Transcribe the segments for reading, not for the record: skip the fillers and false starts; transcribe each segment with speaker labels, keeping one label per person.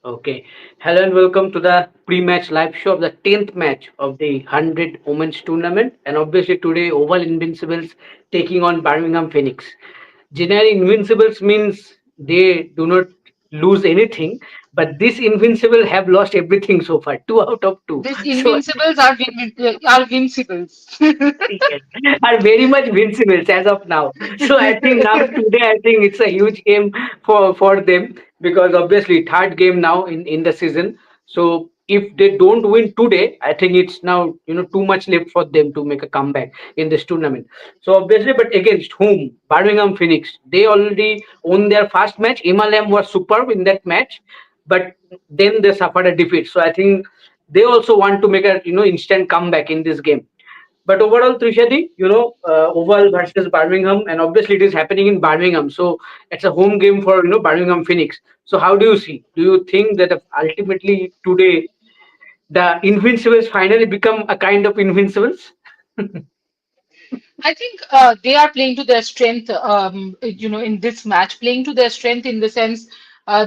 Speaker 1: Okay. Hello and welcome to the pre-match live show of the 10th match of the 100 Women's Tournament. And obviously today, Oval Invincibles taking on Birmingham Phoenix. Generally, Invincibles means they do not lose anything, but this Invincible have lost everything so far, 2 out of 2.
Speaker 2: This
Speaker 1: So
Speaker 2: Invincibles are Vincibles.
Speaker 1: yes, are very much invincibles as of now. So I think now today I think it's a huge game for them because obviously third game now in the season. So if they don't win today, I think it's now too much left for them to make a comeback in this tournament. So obviously, but against whom? Birmingham Phoenix. They already won their first match. Imalam was superb in that match, but then they suffered a defeat. So I think they also want to make a instant comeback in this game. But overall, Trishadi, Oval versus Birmingham, and obviously it is happening in Birmingham, so it's a home game for Birmingham Phoenix. So how do you see? Do you think that ultimately today the Invincibles finally become a kind of Invincibles?
Speaker 2: I think they are playing to their strength, in this match, playing to their strength in the sense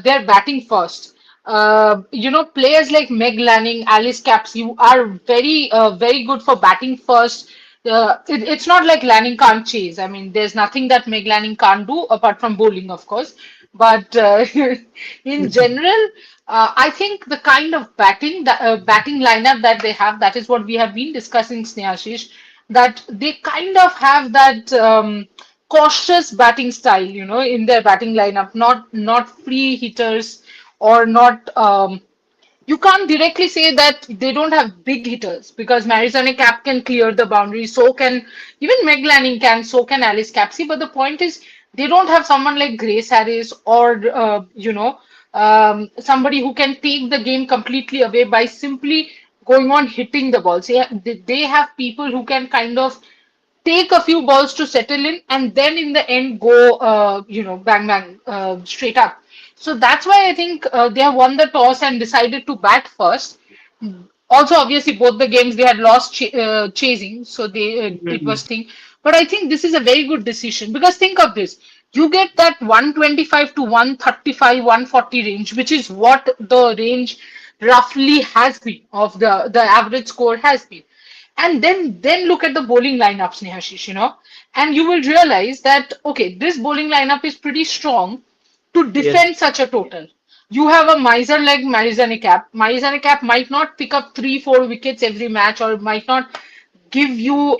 Speaker 2: they're batting first. Players like Meg Lanning, Alice Capsey are very good for batting first. It's not like Lanning can't chase. I mean, there's nothing that Meg Lanning can't do apart from bowling, of course. But in general, I think the kind of batting lineup that they have, that is what we have been discussing, Snehashish, that they kind of have that cautious batting style, in their batting lineup, not free hitters or not. You can't directly say that they don't have big hitters because Marizane Cap can clear the boundary, so can even Meg Lanning can, so can Alice Capsey. But the point is, they don't have someone like Grace Harris or somebody who can take the game completely away by simply going on hitting the balls. They have people who can kind of take a few balls to settle in and then in the end go bang bang straight up. So that's why I think they have won the toss and decided to bat first. Also, obviously, both the games they had lost chasing, so they it
Speaker 1: Mhm.
Speaker 2: was thing. But I think this is a very good decision because think of this: you get that 125 to 135, 140 range, which is what the range roughly has been of the average score has been. And then look at the bowling lineups, Nehashish, and you will realize that okay, this bowling lineup is pretty strong to
Speaker 1: Yes.
Speaker 2: defend such a total. You have a miser like Marizane Cap. Marizane Cap might not pick up 3, 4 wickets every match, or might not give you.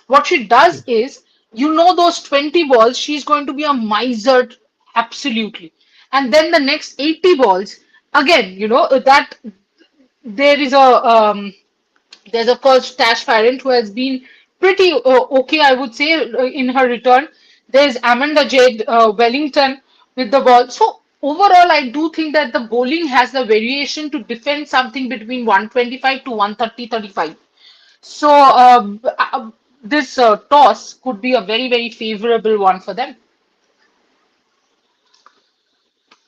Speaker 2: What she does is, those 20 balls, she's going to be a miser absolutely. And then the next 80 balls, again, that there is a there's of course Tash Farrant who has been pretty okay, I would say, in her return. There's Amanda Jade Wellington with the ball. So overall, I do think that the bowling has the variation to defend something between 125 to 130-35. So this toss could be a very favorable one for them.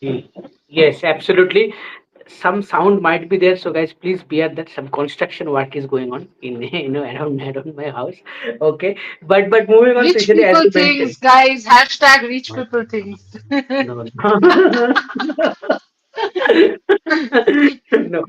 Speaker 1: Mm. Yes, absolutely. Some sound might be there, so guys, please bear that some construction work is going on in around my house. Okay, but moving on,
Speaker 2: Rich
Speaker 1: Trishadi, as
Speaker 2: people
Speaker 1: you mentioned.
Speaker 2: things, guys. Hashtag rich people things.
Speaker 1: No, no. No,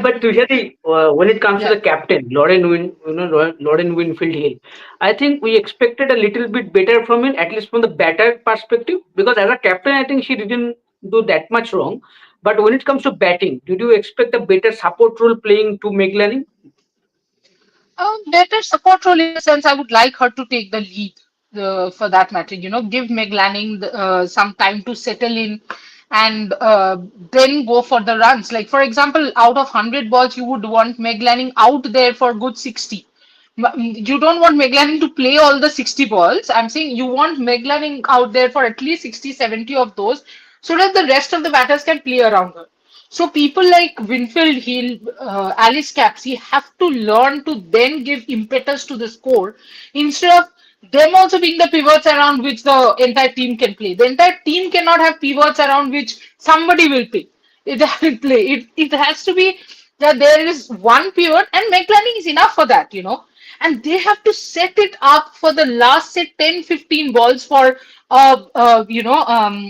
Speaker 1: but Tushari, when it comes to
Speaker 2: Yeah.
Speaker 1: the captain, Lauren Winfield Hill, I think we expected a little bit better from him, at least from the batter perspective, because as a captain, I think she didn't do that much wrong. But when it comes to batting, did you expect a better support role playing to Meg Lanning?
Speaker 2: Better support role in the sense I would like her to take the lead for that matter. Give Meg Lanning some time to settle in and then go for the runs. Like, for example, out of 100 balls, you would want Meg Lanning out there for good 60. You don't want Meg Lanning to play all the 60 balls. I'm saying you want Meg Lanning out there for at least 60, 70 of those so that the rest of the batters can play around her. So people like Winfield Hill, Alice Capsey have to learn to then give impetus to the score instead of them also being the pivots around which the entire team can play. The entire team cannot have pivots around which somebody will play. It will play. It has to be that there is one pivot, and McLanning is enough for that. And they have to set it up for the last say 10, 15 balls for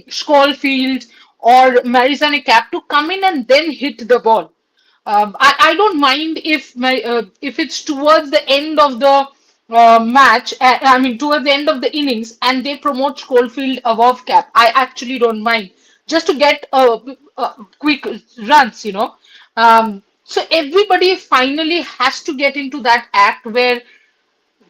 Speaker 2: Schofield or Marizanne Cap to come in and then hit the ball. I don't mind if it's towards the end of the match. I mean, towards the end of the innings, and they promote Schofield above Cap. I actually don't mind just to get quick runs. So everybody finally has to get into that act where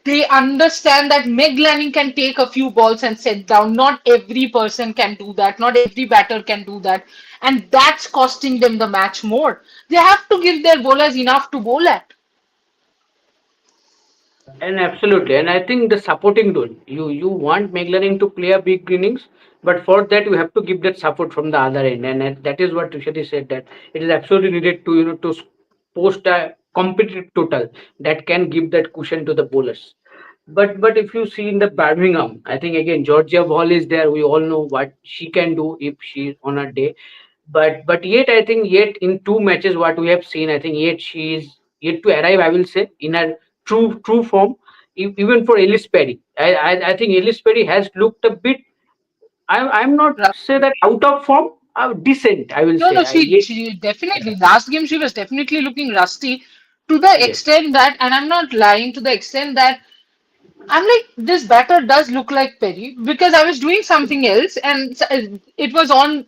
Speaker 2: they understand that Meg Lanning can take a few balls and set down. Not every person can do that. Not every batter can do that. And that's costing them the match more. They have to give their bowlers enough to bowl at.
Speaker 1: And absolutely, and I think the supporting role. You want McLaren to play a big innings, but for that you have to give that support from the other end, and that is what Tushati said, that it is absolutely needed to post a competitive total that can give that cushion to the bowlers. But if you see in the Birmingham, I think again Georgia Ball is there. We all know what she can do if she's on a day, but yet I think yet in two matches what we have seen, I think yet she is yet to arrive, I will say, in her true form. Even for Ellis Perry, I think Ellis Perry has looked a bit, I'm not say that out of form, decent, I will
Speaker 2: No,
Speaker 1: say.
Speaker 2: no,
Speaker 1: Yet,
Speaker 2: she
Speaker 1: yeah,
Speaker 2: definitely last game she was definitely looking rusty to the
Speaker 1: yes,
Speaker 2: extent that, and I'm not lying, to the extent that I'm like, this batter does look like Perry because I was doing something else and it was on,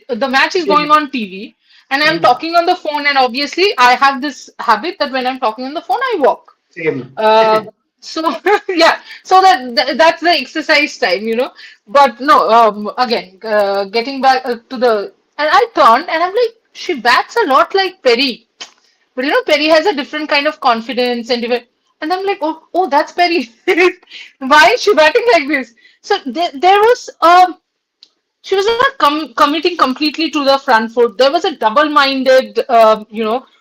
Speaker 2: the match is going
Speaker 1: yes,
Speaker 2: on TV and I'm
Speaker 1: mm,
Speaker 2: talking on the phone. And obviously, I have this habit that when I'm talking on the phone, I walk.
Speaker 1: same.
Speaker 2: Uh, so yeah, so that's the exercise time. But no, again, getting back to the, and I turned and I'm like, she bats a lot like Perry. But Perry has a different kind of confidence and and I'm like, oh, that's Perry. Why is she batting like this? So there was she was not committing completely to the front foot. There was a double-minded,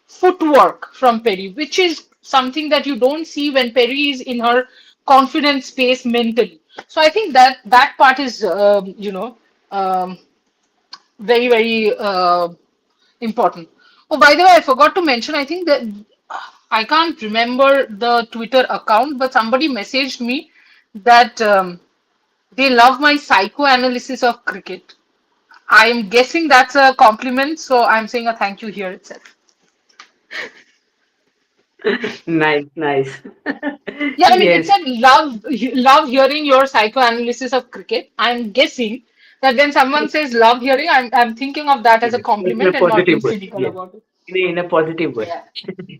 Speaker 2: footwork from Perry, which is something that you don't see when Perry is in her confident space mentally. So I think that part is, um, very, very important. Oh, by the way, I forgot to mention, I think that I can't remember the Twitter account, but somebody messaged me that they love my psychoanalysis of cricket. I'm guessing that's a compliment, so I'm saying a thank you here itself.
Speaker 1: Nice, nice.
Speaker 2: Yeah, I mean, it
Speaker 1: Yes,
Speaker 2: said love hearing your psychoanalysis of cricket. I'm guessing that when someone says love hearing, I'm thinking of that as a
Speaker 1: yes, in a
Speaker 2: compliment and not
Speaker 1: positive
Speaker 2: being
Speaker 1: way.
Speaker 2: cynical
Speaker 1: Yes,
Speaker 2: about it.
Speaker 1: in a positive way.
Speaker 2: Yeah.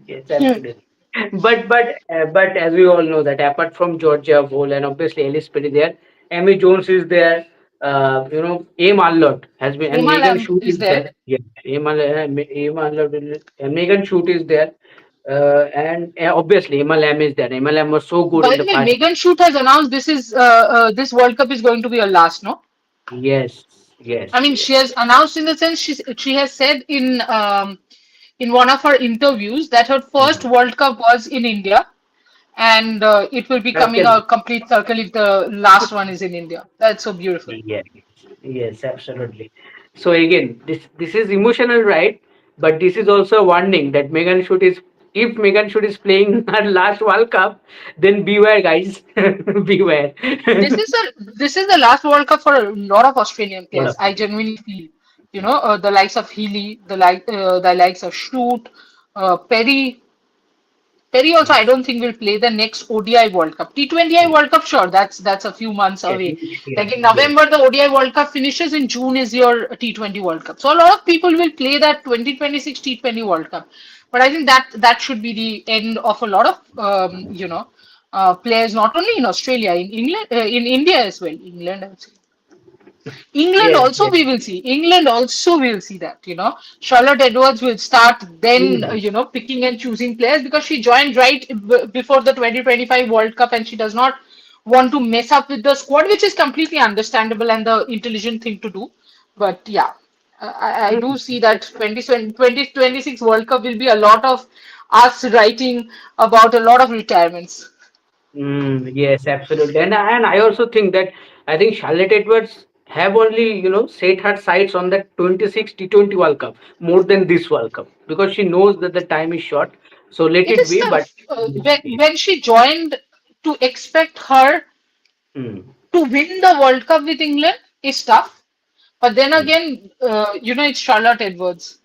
Speaker 1: Yes, absolutely. But as we all know that apart from Georgia Vole and obviously Ellis Perry there, Amy Jones is there. Aim Allot has been, and
Speaker 2: Hemal
Speaker 1: Megan Shoot
Speaker 2: is
Speaker 1: is
Speaker 2: there.
Speaker 1: there. Yeah, Aim Allot and Megan Shoot is there. And obviously Emma Lamb is there. Emma Lamb was so good
Speaker 2: By
Speaker 1: in
Speaker 2: the
Speaker 1: the
Speaker 2: way,
Speaker 1: first.
Speaker 2: Megan Shoot has announced this World Cup is going to be her last, no?
Speaker 1: Yes,
Speaker 2: I
Speaker 1: yes,
Speaker 2: mean, she
Speaker 1: yes.
Speaker 2: has announced in the sense she has said in one of her interviews that her first
Speaker 1: Mhm.
Speaker 2: World Cup was in India, and it will be coming
Speaker 1: Circle.
Speaker 2: a complete circle if the last one is in India. That's so beautiful.
Speaker 1: Yes, yes, absolutely. So again, this is emotional, right? But this is also a warning that Megan Shoot is, if Megan Shoot is playing her last World Cup, then beware, guys, beware.
Speaker 2: This is the last World Cup for a lot of Australian
Speaker 1: Lot
Speaker 2: players.
Speaker 1: of
Speaker 2: I genuinely feel, the likes of Healy, the likes of Shute, Perry. Perry also, I
Speaker 1: yes,
Speaker 2: don't think will play the next ODI World Cup. T20I World Cup, sure, that's a few months
Speaker 1: yes,
Speaker 2: away.
Speaker 1: yes,
Speaker 2: Like in
Speaker 1: yes.
Speaker 2: November, the ODI World Cup finishes. In June is your T20 World Cup. So a lot of people will play that 2026 T20 World Cup. But I think that should be the end of a lot of players, not only in Australia, in England, in India as well. England, I would say. England
Speaker 1: Yes,
Speaker 2: also
Speaker 1: yes.
Speaker 2: we will see. England also we will see that. Charlotte Edwards will start then,
Speaker 1: Mm.
Speaker 2: picking and choosing players because she joined right before the 2025 World Cup and she does not want to mess up with the squad, which is completely understandable and the intelligent thing to do. But yeah, I do see that 2026 World Cup will be a lot of us writing about a lot of retirements.
Speaker 1: Yes, absolutely. And I also think that I think Charlotte Edwards have only, set her sights on the 26 T20 World Cup more than this World Cup because she knows that the time is short. So let
Speaker 2: It
Speaker 1: it
Speaker 2: is
Speaker 1: be, but
Speaker 2: tough. When she joined, to expect her
Speaker 1: mm,
Speaker 2: to win the World Cup with England is tough. But then
Speaker 1: Mm.
Speaker 2: again, it's Charlotte Edwards.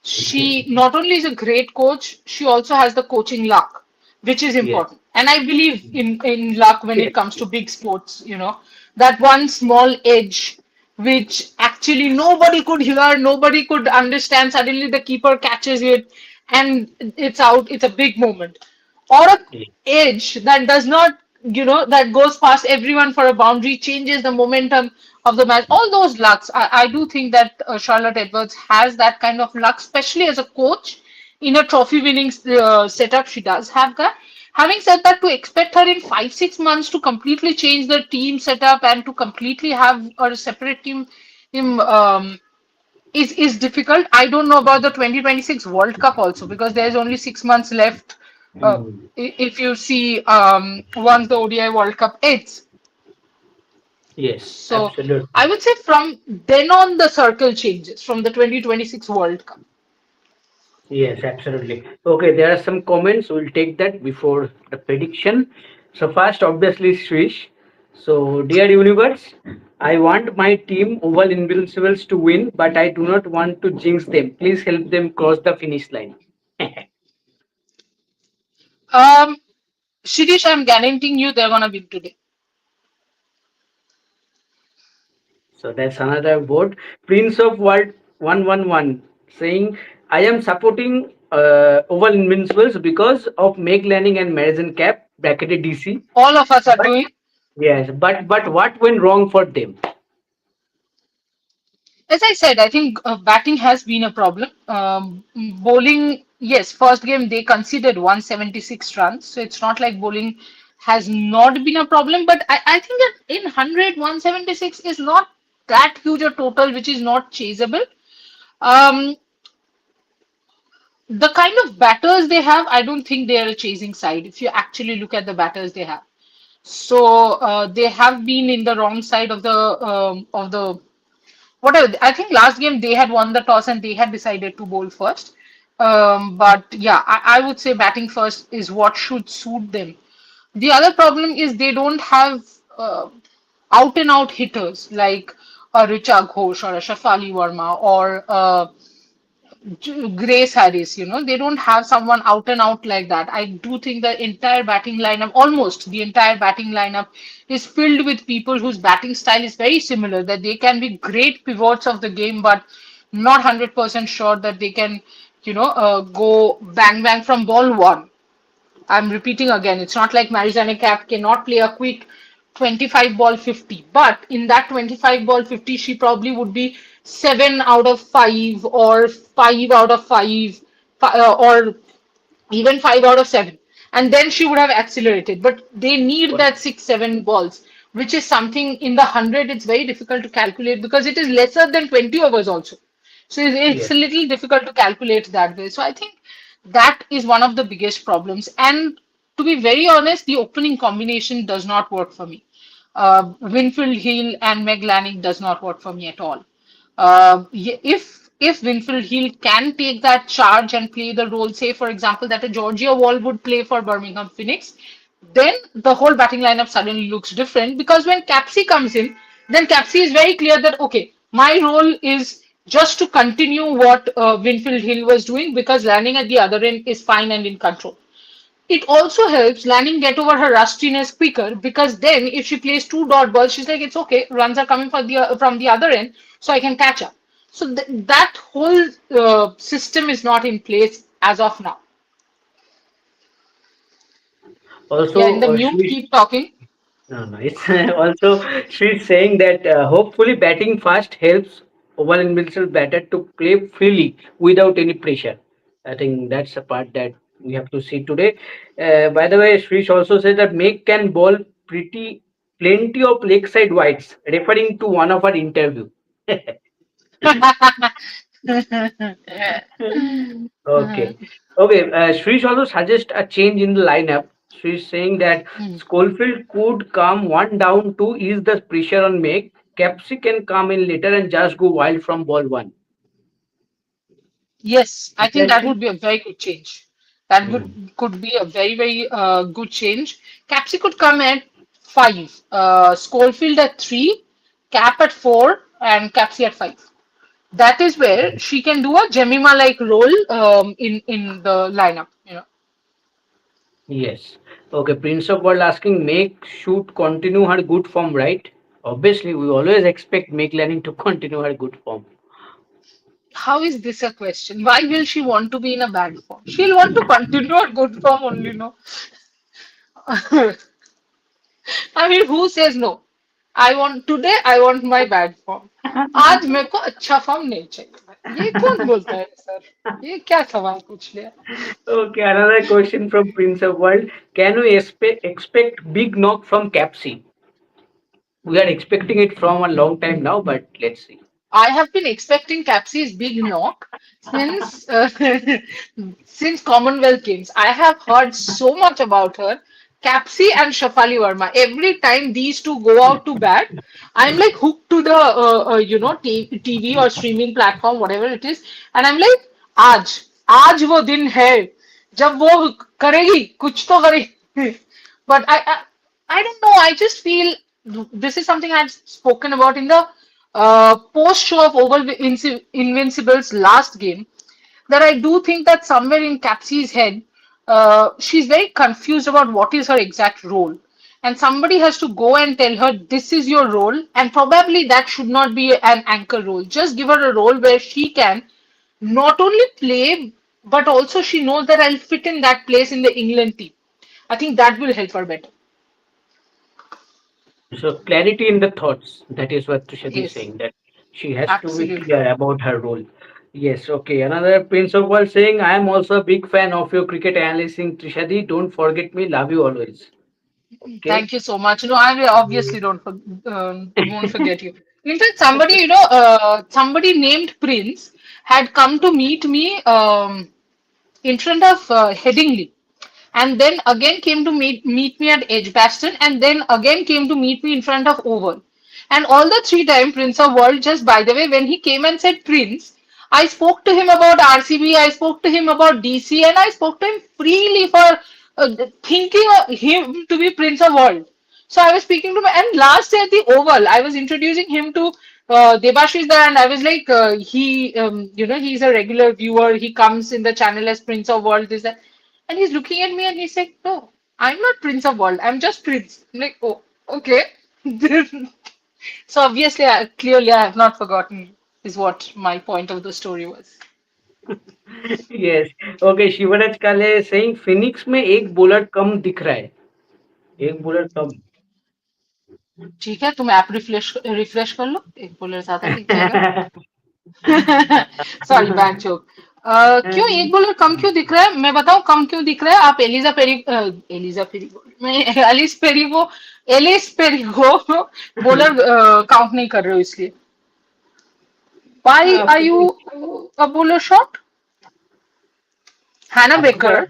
Speaker 2: She not only is a great coach, she also has the coaching luck, which is
Speaker 1: Yes.
Speaker 2: important. And I believe in luck when
Speaker 1: Yes.
Speaker 2: it comes to big sports, that one small edge which actually nobody could hear, nobody could understand. Suddenly the keeper catches it and it's out. It's a big moment. Or a
Speaker 1: Yes.
Speaker 2: edge that does not, that goes past everyone for a boundary, changes the momentum of the match. All those lucks. I do think that Charlotte Edwards has that kind of luck, especially as a coach in a trophy winning setup. She does have that. Having said that, to expect her in 5, 6 months to completely change the team setup and to completely have a separate team is difficult. I don't know about the 2026 World Cup also because there's only 6 months left. Uh,
Speaker 1: Mm.
Speaker 2: if you see once the ODI World Cup ends,
Speaker 1: Yes,
Speaker 2: so I
Speaker 1: absolutely.
Speaker 2: would say from then on the circle changes from the 2026 World Cup.
Speaker 1: Yes, absolutely. Okay, there are some comments. We'll take that before the prediction. So first, obviously, Swish. So, dear universe, I want my team Oval Invincibles to win, but I do not want to jinx them. Please help them cross the finish line.
Speaker 2: Um, Shirish, I'm guaranteeing you they're gonna win today.
Speaker 1: So that's another vote. Prince of World 111 saying, I am supporting Oval Invincibles because of Meg Lanning and Madison Cap, bracketed DC.
Speaker 2: All of us are
Speaker 1: But
Speaker 2: doing.
Speaker 1: yes, but what went wrong for them?
Speaker 2: As I said, I think batting has been a problem. Bowling, yes, first game they conceded 176 runs, so it's not like bowling has not been a problem. But I think that in 100, 176 is not that huge a total, which is not chaseable. Um, the kind of batters they have, I don't think they are a chasing side. If you actually look at the batters they have, so they have been in the wrong side of the whatever. I think last game they had won the toss and they had decided to bowl first. But yeah, I would say batting first is what should suit them. The other problem is they don't have out and out hitters like a Richa Ghosh or a Shafali Verma or Grace Harris, they don't have someone out and out like that. I do think the entire batting lineup, almost the entire batting lineup, is filled with people whose batting style is very similar, that they can be great pivots of the game, but not 100% sure that they can, go bang bang from ball one. I'm repeating again, it's not like Marizanne Cap cannot play a quick 25 ball 50, but in that 25 ball 50, she probably would be 7 out of 5 or 5 out of 5 or even 5 out of 7. And then she would have accelerated. But they need
Speaker 1: What?
Speaker 2: that 6, 7 balls, which is something in the 100, it's very difficult to calculate because it is lesser than 20 overs also. So it's
Speaker 1: Yes,
Speaker 2: a little difficult to calculate that way. So I think that is one of the biggest problems. And to be very honest, the opening combination does not work for me. Winfield Hill and Meg Lanning does not work for me at all. If Winfield Hill can take that charge and play the role, say for example that a Georgia Wall would play for Birmingham Phoenix, then the whole batting lineup suddenly looks different because when Capsy comes in, then Capsy is very clear that okay, my role is just to continue what Winfield Hill was doing because landing at the other end is fine and in control. It also helps Lanning get over her rustiness quicker because then if she plays two dot balls, she's like, it's okay, runs are coming from the other end, so I can catch up. So that whole system is not in place as of now. Yeah, in
Speaker 1: also
Speaker 2: the mute,
Speaker 1: Swish.
Speaker 2: keep talking.
Speaker 1: No, no. It's also she's saying that hopefully batting fast helps Oval Invincible batter to play freely without any pressure. I think that's a part that we have to see today. By the way, Srish also said that Meg can bowl plenty of lakeside wides, referring to one of our interview. Okay. Okay. Srish also suggests a change in the lineup. She's saying that Schofield could come one down to ease the pressure on Meg. Capsy can come in later and just go wild from ball one.
Speaker 2: Yes, I think that
Speaker 1: Interesting.
Speaker 2: would be a very good change. That
Speaker 1: Hmm.
Speaker 2: could be a very, very good change. Capsy could come at 5, Schofield at 3, Cap at 4, and Capsy at 5. That is where she can do a Jemima like role in the lineup.
Speaker 1: Yes. Okay, Prince of World asking, Meg should continue her good form, right? Obviously, we always expect Meg Lanning to continue her good form.
Speaker 2: How is this a question? Why will she want to be in a bad form? She'll want to continue her good form only, no? I mean, who says no? I want my bad form. आज मेरे को अच्छा form नहीं चाहिए। ये कौन बोलता है सर? ये क्या सवाल पूछ लिया?
Speaker 1: Okay, another question from Prince of World. Can we expect big knock from Capsy? We are expecting it from a long time now, but let's see.
Speaker 2: I have been expecting Capsy's big knock since since Commonwealth Games. I have heard so much about her. Capsy and Shafali Verma. Every time these two go out to bat, I'm like hooked to the TV or streaming platform, whatever it is, and I'm like, आज आज वो दिन है जब वो करेगी कुछ तो करेगी. But I don't know. I just feel this is something I've spoken about in the post show of Oval Invincibles last game, that I do think that somewhere in Capsy's head, she's very confused about what is her exact role. And somebody has to go and tell her this is your role, and probably that should not be an anchor role. Just give her a role where she can not only play, but also she knows that I'll fit in that place in the England team. I think that will help her better.
Speaker 1: So clarity in the thoughts. That is what Tushadi is
Speaker 2: Yes,
Speaker 1: saying. That she has to be
Speaker 2: absolutely.
Speaker 1: clear about her role. Yes. Okay. Another Prince of World saying, I am also a big fan of your cricket analyzing, Trishadi. Don't forget me. Love you always. Okay.
Speaker 2: Thank you so much. No, I obviously won't forget you. In fact, somebody, somebody named Prince had come to meet me in front of Headingley, and then again came to meet me at Edgbaston, and then again came to meet me in front of Oval. And all the three time Prince of World, just by the way, when he came and said Prince, I spoke to him about RCB, I spoke to him about DC, and I spoke to him freely for thinking of him to be Prince of World. So I was speaking to him, and last year at the Oval, I was introducing him to Debashish there, and I was like, he's a regular viewer. He comes in the channel as Prince of World. This that. And he's looking at me and he's like, no, I'm not Prince of World. I'm just Prince. I'm like, oh, okay. So obviously, clearly, I have not forgotten, is what my point of the story was.
Speaker 1: Yes. Okay. Shivraj काले saying Phoenix में एक bowler कम दिख रहा है. एक bowler कम.
Speaker 2: ठीक है तुम ऐप रिफ्रेश कर लो एक बॉलर ज्यादा दिख जाएगा. Sorry bad joke. क्यों एक बॉलर कम क्यों दिख रहा है? मैं बताऊं कम क्यों दिख रहा है. आप एलिजा पेरी मैं एलिस पेरी को बॉलर काउंट नहीं कर रहे हो इसलिए. Why are you a bowler shot? Hannah
Speaker 1: आपका
Speaker 2: Baker,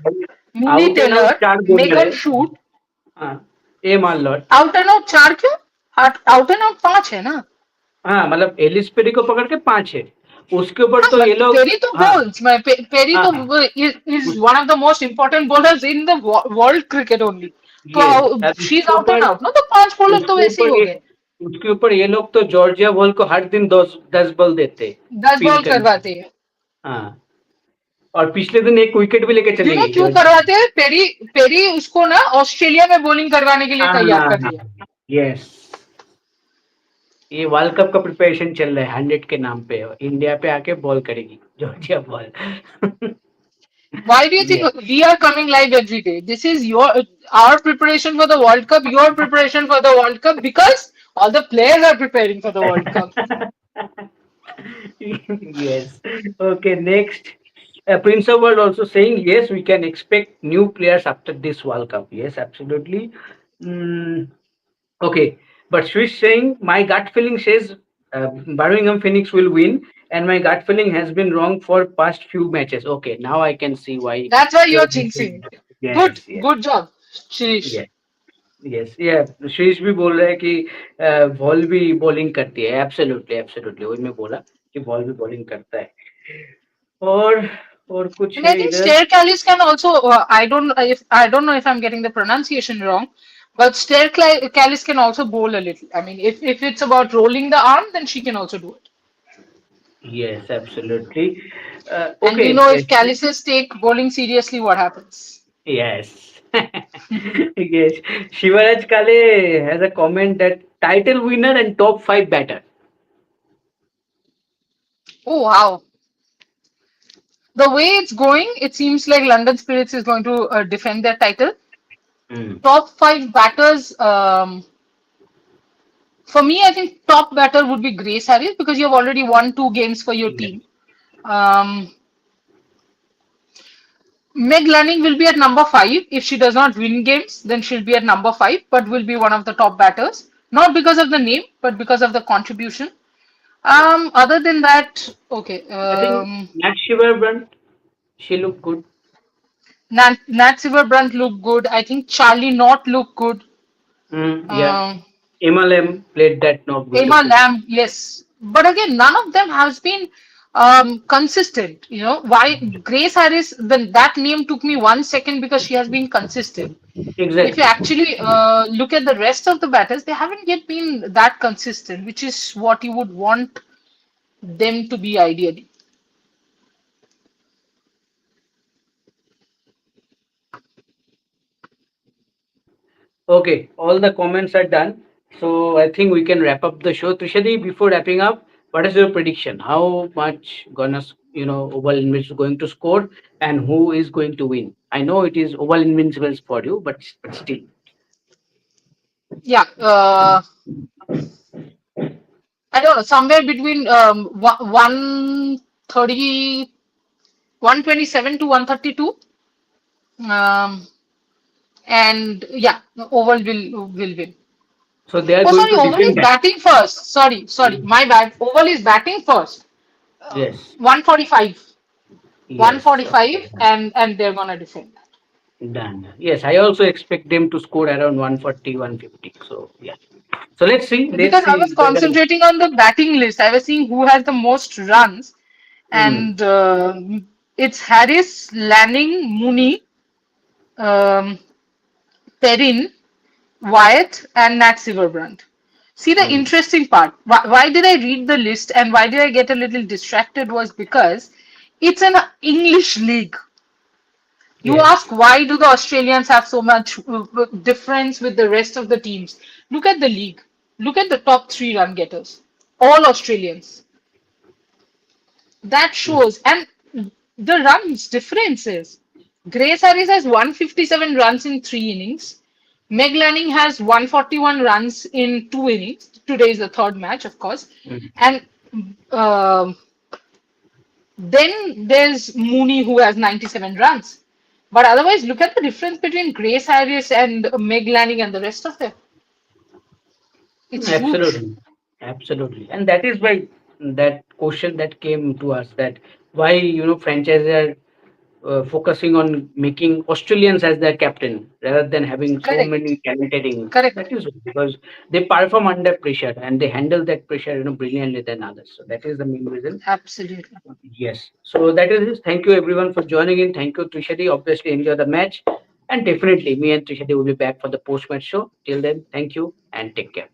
Speaker 2: Mooney
Speaker 1: out and out
Speaker 2: Taylor,
Speaker 1: 4 bowler
Speaker 2: Megan
Speaker 1: है.
Speaker 2: Shoot.
Speaker 1: हाँ. ए मान लो.
Speaker 2: आउट एंड आउट चार क्यों? आउट एंड आउट पांच है ना.
Speaker 1: हाँ मतलब एलिस पेरी को पकड़ के 5 है. उसके ऊपर
Speaker 2: हाँ
Speaker 1: तो ये
Speaker 2: but
Speaker 1: लोग.
Speaker 2: Perry तो
Speaker 1: हाँ.
Speaker 2: bowls. Perry
Speaker 1: हाँ.
Speaker 2: तो is
Speaker 1: उस
Speaker 2: one of the most important bowlers in the world cricket only.
Speaker 1: Yes.
Speaker 2: तो
Speaker 1: अब
Speaker 2: she's out and out ना, तो पांच बॉलर तो वैसे ही हो गए.
Speaker 1: उसके ऊपर ये लोग तो जॉर्जिया बॉल को हर दिन 10 बॉल देते.
Speaker 2: 10
Speaker 1: पिन
Speaker 2: बॉल
Speaker 1: करके.
Speaker 2: करवाते हैं.
Speaker 1: हाँ. और पिछले दिन एक विकेट भी लेके चली गई
Speaker 2: क्यों
Speaker 1: जॉर्जिया.
Speaker 2: करवाते हैं? पेरी उसको ना ऑस्ट्रेलिया में बॉलिंग करवाने के लिए
Speaker 1: हाँ
Speaker 2: तैयार
Speaker 1: हाँ
Speaker 2: कर
Speaker 1: हाँ.
Speaker 2: रही है.
Speaker 1: यस. ये वर्ल्ड कप का प्रिपरेशन चल रहा है 100 के नाम पे. इंडिया पे आके बॉल करेगी Georgia ball.
Speaker 2: Why do you think
Speaker 1: yes.
Speaker 2: we are coming live every day? This is our preparation for the World Cup, your preparation for the World Cup, because all the players are preparing for the World Cup.
Speaker 1: Yes. Okay, next. Prince of World also saying, yes, we can expect new players after this World Cup. Yes, absolutely. Mm, okay, but Swiss saying, my gut feeling says Birmingham Phoenix will win, and my gut feeling has been wrong for past few matches. Okay, now I can see why
Speaker 2: That's why
Speaker 1: you're
Speaker 2: you're jinxing.
Speaker 1: thinking. Yes,
Speaker 2: Good,
Speaker 1: yes,
Speaker 2: good job, Shirish.
Speaker 1: yes. Yes ये शीश भी बोल रहा है कि ball भी bowling करती है. एब्सोल्युटली एब्सोल्युटली वही मैं बोला कि बॉल भी बॉलिंग करता है. और और कुछ
Speaker 2: And I
Speaker 1: है
Speaker 2: think
Speaker 1: इधर.
Speaker 2: Stair Callis can also. I don't know if I'm getting the pronunciation wrong, But Callis can also bowl a little. I mean, if it's about rolling the arm, then she can also do it.
Speaker 1: Yes, absolutely.
Speaker 2: And we
Speaker 1: Okay.
Speaker 2: know if Callises take bowling seriously, what happens?
Speaker 1: Yes. Yes. Shivaraj Kale has a comment that title winner and top five batter.
Speaker 2: Oh wow. The way it's going, it seems like London Spirits is going to defend their title.
Speaker 1: Mm.
Speaker 2: Top five batters. For me, I think top batter would be Grace Harris because you have already won two games for your
Speaker 1: Yes.
Speaker 2: team. Um, Meg Lanning will be at number five. If she does not win games, then she'll be at number five, but will be one of the top batters. Not because of the name, but because of the contribution. Other than that, okay.
Speaker 1: I think Nat Shivar, she looked good.
Speaker 2: Nat Silverbrandt looked good. I think Charlie Knott looked good.
Speaker 1: Mm, yeah.
Speaker 2: Um,
Speaker 1: MLM played that knob
Speaker 2: Emma
Speaker 1: beautifully.
Speaker 2: Lamb, yes. But again, none of them has been consistent. You know, why Grace Harris, that name took me 1 second because she has been consistent. If you
Speaker 1: Exactly.
Speaker 2: actually look at the rest of the batters, they haven't yet been that consistent, which is what you would want them to be ideally.
Speaker 1: Okay, all the comments are done. So I think we can wrap up the show. Trishadi, before wrapping up, what is your prediction? How much Oval Invincibles going to score and who is going to win? I know it is Oval Invincibles for you, but still.
Speaker 2: Yeah, I don't know, somewhere between 130, 127 to 132. Um, and yeah, Oval will win.
Speaker 1: So they are
Speaker 2: Oh,
Speaker 1: going
Speaker 2: sorry,
Speaker 1: to
Speaker 2: Oval is
Speaker 1: defend that.
Speaker 2: batting first. Sorry, my bad. Oval is batting first. Uh,
Speaker 1: Yes.
Speaker 2: 145,
Speaker 1: Yes.
Speaker 2: 145,
Speaker 1: Okay.
Speaker 2: and they're gonna defend that.
Speaker 1: Done. Yes, I also expect them to score around 140, 150. So yeah. So let's see. Let's
Speaker 2: Because I
Speaker 1: see
Speaker 2: was
Speaker 1: whether.
Speaker 2: concentrating on the batting list. I was seeing who has the most runs,
Speaker 1: Hmm.
Speaker 2: and it's Harris, Lanning, Mooney, um, Perrin, Wyatt, and Nat Silverbrandt. See, the
Speaker 1: Hmm.
Speaker 2: interesting part, why did I read the list and why did I get a little distracted was because it's an English league. You
Speaker 1: Yes.
Speaker 2: ask why do the Australians have so much difference with the rest of the teams? Look at the league. Look at the top three run getters. All Australians. That shows. And the runs differences. Grace Harris has 157 runs in 3 innings. Meg Lanning has 141 runs in 2 innings. Today is the third match, of course.
Speaker 1: Hmm.
Speaker 2: And um then there's Mooney who has 97 runs. But otherwise, look at the difference between Grace Harris and Meg Lanning and the rest of them. It's huge.
Speaker 1: Absolutely, absolutely, and that is why that question that came to us, that why franchises are focusing on making Australians as their captain rather than having so
Speaker 2: Correct.
Speaker 1: many talented English. That
Speaker 2: Correct.
Speaker 1: is because they perform under pressure and they handle that pressure brilliantly than others. So that is the main reason.
Speaker 2: Absolutely.
Speaker 1: Yes. So that is it. Thank you everyone for joining in. Thank you, Trishadi. Obviously, enjoy the match. And definitely, me and Trishadi will be back for the post match show. Till then, thank you and take care.